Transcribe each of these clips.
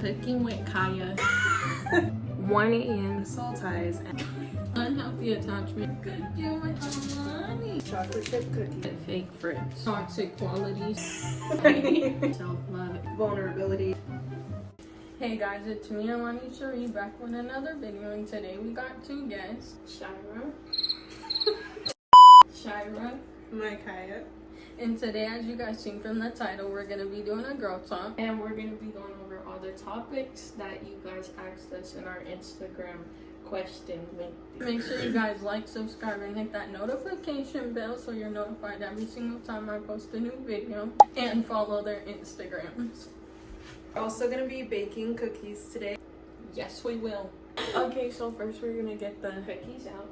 Cooking with Kaya. 1 a.m. Soul ties and Unhealthy attachment. Cooking with Alani. chocolate chip cookie. Fake friends. Toxic qualities. Self-love. Vulnerability. Hey guys, it's me, Alani Cherie, back with another video, and today we got two guests. Shira. Kaya. And today, as you guys seen from the title, we're going to be doing a girl talk. And we're going to be going over all the topics that you guys asked us in our Instagram question link. Make sure you guys like, subscribe, and hit that notification bell so you're notified every single time I post a new video. And follow their Instagrams. We're also going to be baking cookies today. Yes, we will. Okay, so first we're going to get the cookies out.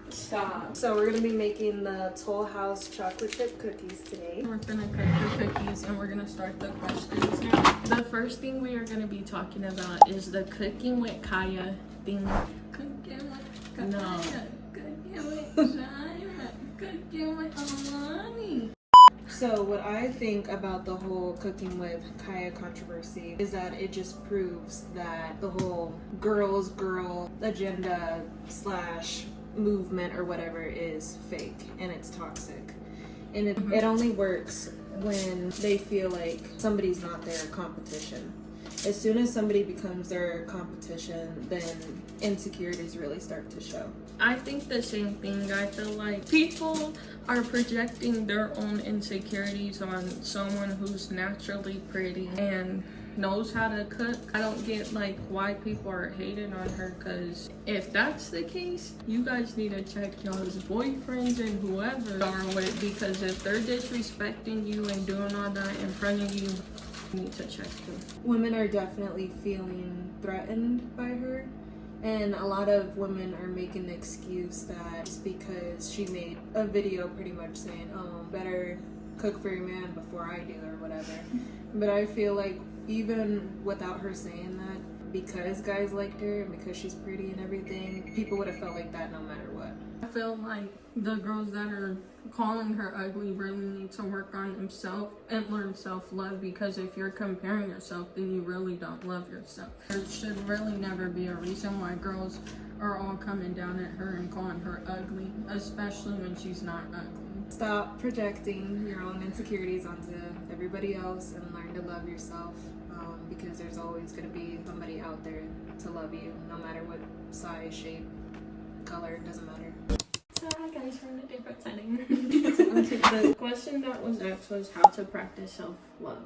Stop. So we're going to be making the Toll House chocolate chip cookies today. We're gonna cut the cookies and we're gonna start the questions now. The first thing we are gonna be talking about is the cooking with Kaya thing. Cooking with Kaya. No. Cooking with Shira. Cooking with Alani. So what I think about the whole cooking with Kaya controversy is that it just proves that the whole girl agenda / movement or whatever is fake and it's toxic, and it only works when they feel like somebody's not their competition. As soon as somebody becomes their competition, then insecurities really start to show. I think the same thing. I feel like people are projecting their own insecurities on someone who's naturally pretty and knows how to cook. I don't get like why people are hating on her, because if that's the case, you guys need to check y'all's boyfriends and whoever are with, because if they're disrespecting you and doing all that in front of you, you need to check them. Women are definitely feeling threatened by her, and a lot of women are making the excuse that it's because she made a video pretty much saying, oh, better cook for your man before I do or whatever. But I feel like even without her saying that, because guys liked her and because she's pretty and everything, people would have felt like that no matter what. I feel like the girls that are calling her ugly really need to work on themselves and learn self-love, because if you're comparing yourself, then you really don't love yourself. There should really never be a reason why girls are all coming down at her and calling her ugly, especially when she's not ugly. Stop projecting your own insecurities onto everybody else and learn to love yourself, because there's always going to be somebody out there to love you, no matter what size, shape, color, doesn't matter. So hi guys, from a different setting. The question that was asked was how to practice self-love.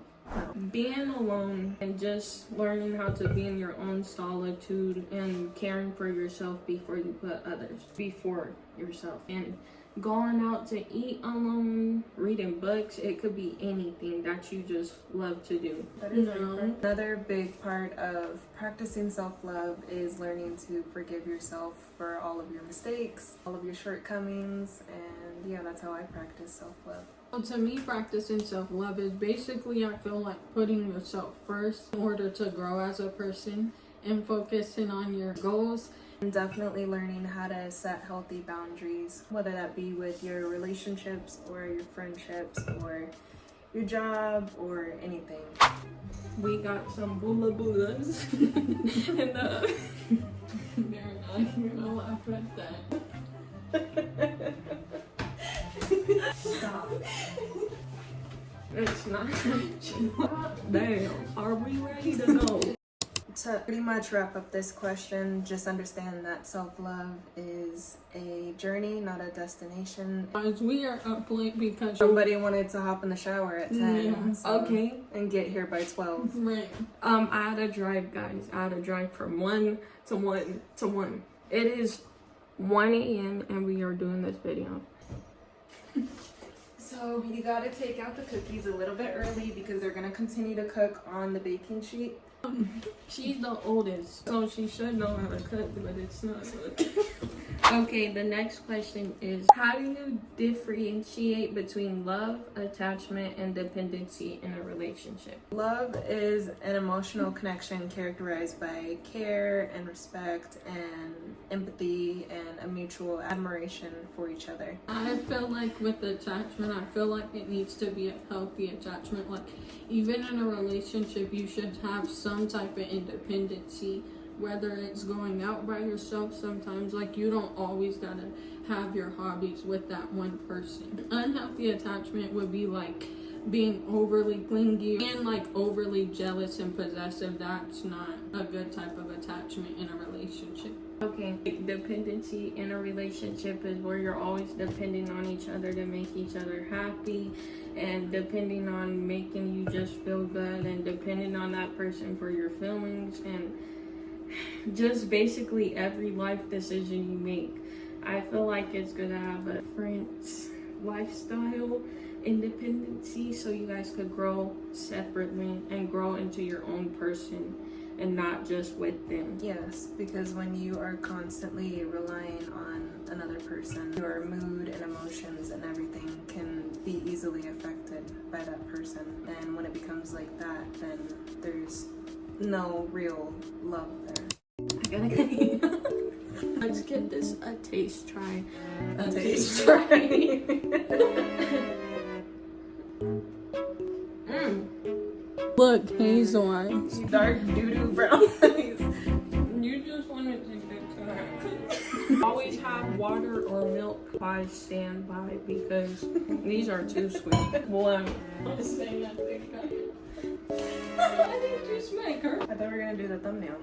Being alone and just learning how to be in your own solitude and caring for yourself before you put others before yourself, and going out to eat alone, reading books. It could be anything that you just love to do. Another big part of practicing self-love is learning to forgive yourself for all of your mistakes, all of your shortcomings, and yeah, that's how I practice self-love. So to me, practicing self-love is basically, I feel like, putting yourself first in order to grow as a person and focusing on your goals. And definitely learning how to set healthy boundaries, whether that be with your relationships or your friendships or your job or anything. We got some bula bulas and they're not gonna laugh at that. Stop. It's not. Damn, are we ready to go? To pretty much wrap up this question, just understand that self-love is a journey, not a destination. Guys, we are up late because somebody wanted to hop in the shower at 10. Yeah. So, okay. And get here by 12. Right. I had to drive, guys. I had to drive from 1 to 1 to 1. It is 1 a.m. and we are doing this video. So you gotta take out the cookies a little bit early because they're gonna continue to cook on the baking sheet. She's the oldest, so she should know how to cook, but it's not good. Okay, the next question is, how do you differentiate between love, attachment, and dependency in a relationship? Love is an emotional connection characterized by care and respect and empathy and a mutual admiration for each other. I feel like with attachment, I feel like it needs to be a healthy attachment. Like, even in a relationship, you should have some type of independency, whether it's going out by yourself sometimes. Like, you don't always gotta have your hobbies with that one person. Unhealthy attachment would be like being overly clingy and like overly jealous and possessive. That's not a good type of attachment in a relationship. Okay, dependency in a relationship is where you're always depending on each other to make each other happy, and depending on making you just feel good, and depending on that person for your feelings, and just basically every life decision you make. I feel like it's good to have a different lifestyle independency so you guys could grow separately and grow into your own person and not just with them. Yes, because when you are constantly relying on another person, your mood and emotions and everything can be easily affected by that person. And when it becomes like that, then there's no real love there. I gotta get Let's give this a taste try. A taste try. Look, hazel eyes. Dark doo-doo brown eyes. You just wanted to get to always have water or milk by standby because these are too sweet. Well, I didn't just make her. I thought we were gonna do the thumbnail.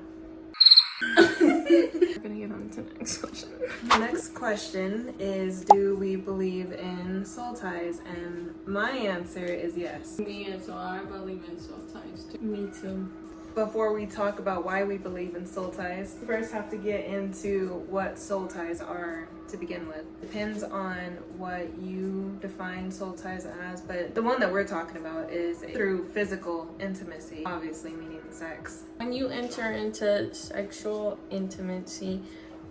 we're gonna get on to the next question. The next question is, do we believe in soul ties? And my answer is yes. Me and so I believe in soul ties too. Me too. Before we talk about why we believe in soul ties, we first have to get into what soul ties are to begin with. Depends on what you define soul ties as, but the one that we're talking about is through physical intimacy, obviously meaning sex. When you enter into sexual intimacy,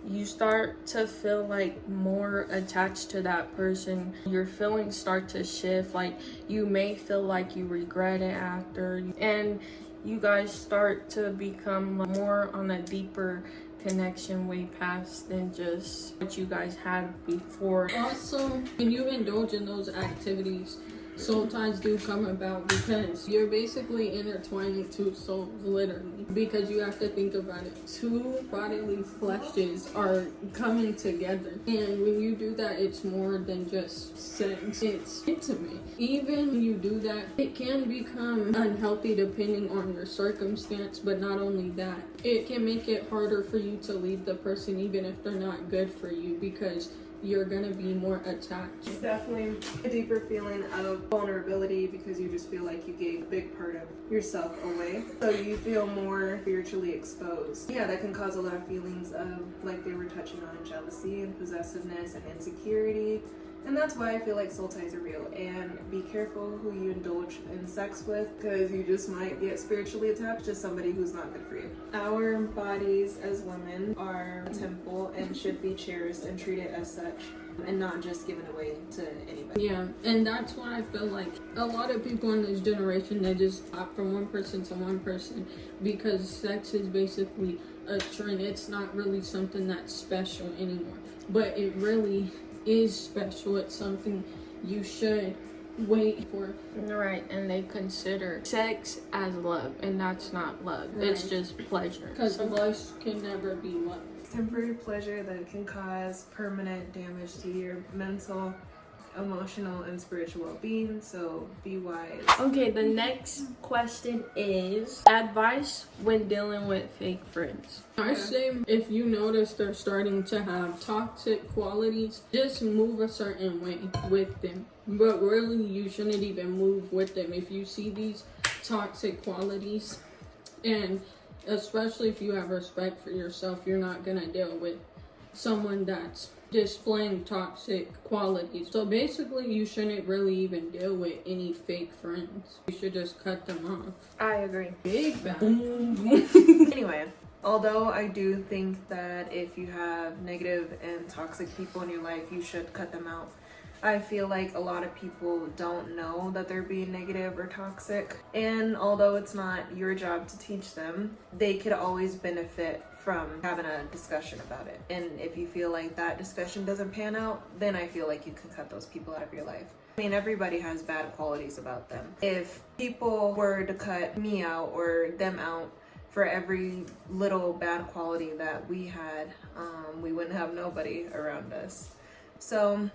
you start to feel like more attached to that person. Your feelings start to shift. Like, you may feel like you regret it after, and you guys start to become more on a deeper connection way past than just what you guys had before. Also, when you indulge in those activities, soul ties do come about because you're basically intertwining two souls, literally. Because you have to think about it. Two bodily fleshes are coming together. And when you do that, it's more than just sex. It's intimate. Even when you do that, it can become unhealthy depending on your circumstance. But not only that, it can make it harder for you to leave the person even if they're not good for you, because you're gonna be more attached. It's definitely a deeper feeling of vulnerability because you just feel like you gave a big part of yourself away. So you feel more spiritually exposed. Yeah, that can cause a lot of feelings of, like they were touching on, jealousy and possessiveness and insecurity. And that's why I feel like soul ties are real. And be careful who you indulge in sex with, because you just might get spiritually attached to somebody who's not good for you. Our bodies as women are a temple and should be cherished and treated as such, and not just given away to anybody. Yeah, and that's why I feel like a lot of people in this generation, they just hop from one person to one person because sex is basically a trend. It's not really something that's special anymore, but it really is special. It's something you should wait for. Right, and they consider sex as love, and that's not love. Right. It's just pleasure. Because lust can never be love. Temporary pleasure that can cause permanent damage to your mental, emotional, and spiritual well-being, so be wise. Okay, the next question is advice when dealing with fake friends. I say if you notice they're starting to have toxic qualities, just move a certain way with them. But really, you shouldn't even move with them if you see these toxic qualities. And especially if you have respect for yourself, you're not gonna deal with someone that's displaying toxic qualities. So basically, you shouldn't really even deal with any fake friends. You should just cut them off. I agree. Big bang. Anyway, Although I do think that if you have negative and toxic people in your life, you should cut them out. I feel like a lot of people don't know that they're being negative or toxic. And although it's not your job to teach them, they could always benefit from having a discussion about it. And if you feel like that discussion doesn't pan out, then I feel like you can cut those people out of your life. I mean, everybody has bad qualities about them. If people were to cut me out or them out for every little bad quality that we had, we wouldn't have nobody around us. So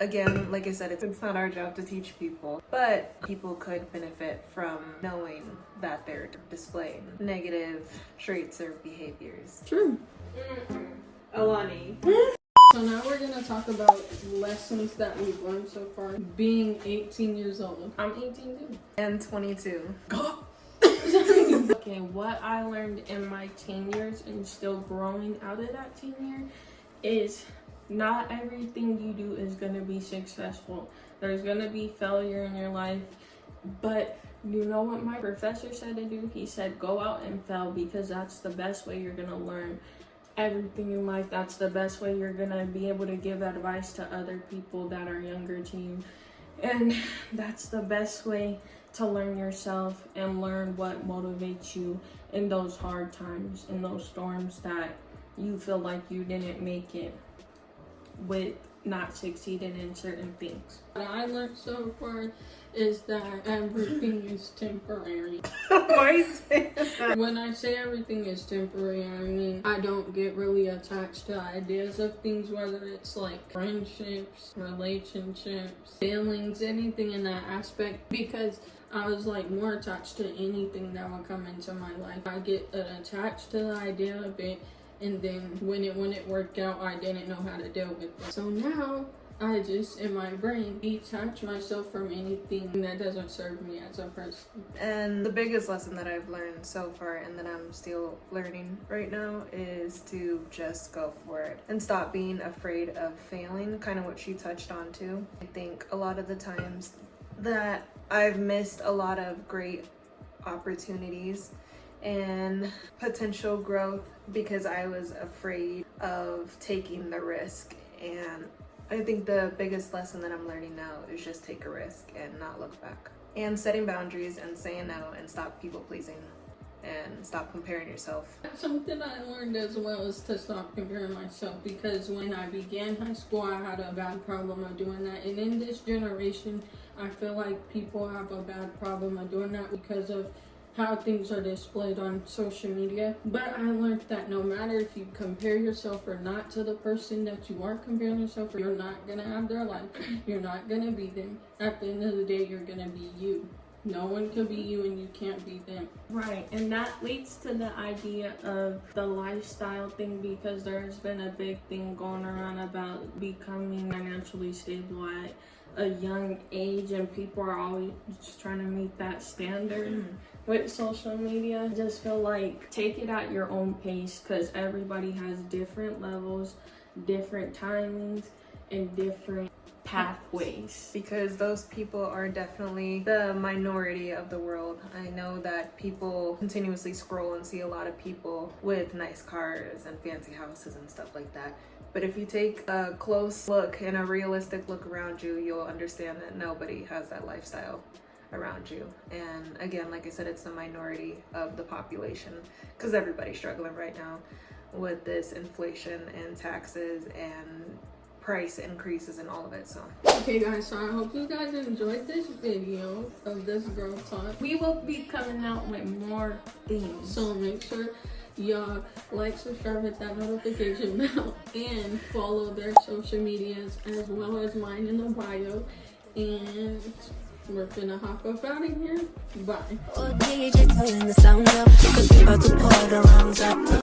again, like I said, it's not our job to teach people, but people could benefit from knowing that they're displaying negative traits or behaviors. True. Alani. So now we're gonna talk about lessons that we've learned so far being 18 years old. I'm 18 too. And 22. Okay, what I learned in my teen years and still growing out of that teen year is not everything you do is going to be successful. There's going to be failure in your life, but you know what my professor said to do? He said go out and fail, because that's the best way you're going to learn everything in life. That's the best way you're going to be able to give advice to other people that are younger to you. And that's the best way to learn yourself and learn what motivates you in those hard times, in those storms that you feel like you didn't make it with not succeeding in certain things. What I learned so far is that everything is temporary. Why you say that? When I say everything is temporary, I mean I don't get really attached to ideas of things, whether it's like friendships, relationships, feelings, anything in that aspect, because I was like more attached to anything that would come into my life. I get attached to the idea of it, and then when it wouldn't work out, I didn't know how to deal with it. So now I just, in my brain, detach myself from anything that doesn't serve me as a person. And the biggest lesson that I've learned so far, and that I'm still learning right now, is to just go for it and stop being afraid of failing, kind of what she touched on too. I think a lot of the times that I've missed a lot of great opportunities and potential growth because I was afraid of taking the risk. And I think the biggest lesson that I'm learning now is just take a risk and not look back, and setting boundaries and saying no, and stop people pleasing and stop comparing yourself. Something I learned as well is to stop comparing myself, because when I began high school, I had a bad problem of doing that. And in this generation, I feel like people have a bad problem of doing that because of how things are displayed on social media. But I learned that no matter if you compare yourself or not to the person that you are comparing yourself, you're not gonna have their life. You're not gonna be them. At the end of the day, you're gonna be you. No one can be you, and you can't be them. Right, and that leads to the idea of the lifestyle thing, because there's been a big thing going around about becoming financially stable at a young age, and people are always just trying to meet that standard with social media. I just feel like take it at your own pace, because everybody has different levels, different timings, and different pathways. Because those people are definitely the minority of the world. I know that people continuously scroll and see a lot of people with nice cars and fancy houses and stuff like that. But if you take a close look and a realistic look around you, you'll understand that nobody has that lifestyle around you. And again, like I said, it's the minority of the population, because everybody's struggling right now with this inflation and taxes and price increases and all of it. So okay guys, so I hope you guys enjoyed this video of this girl talk. We will be coming out with more things, So make sure y'all like, subscribe, hit that notification bell, and follow their social medias as well as mine in the bio. And we're gonna hop up out of here. Bye.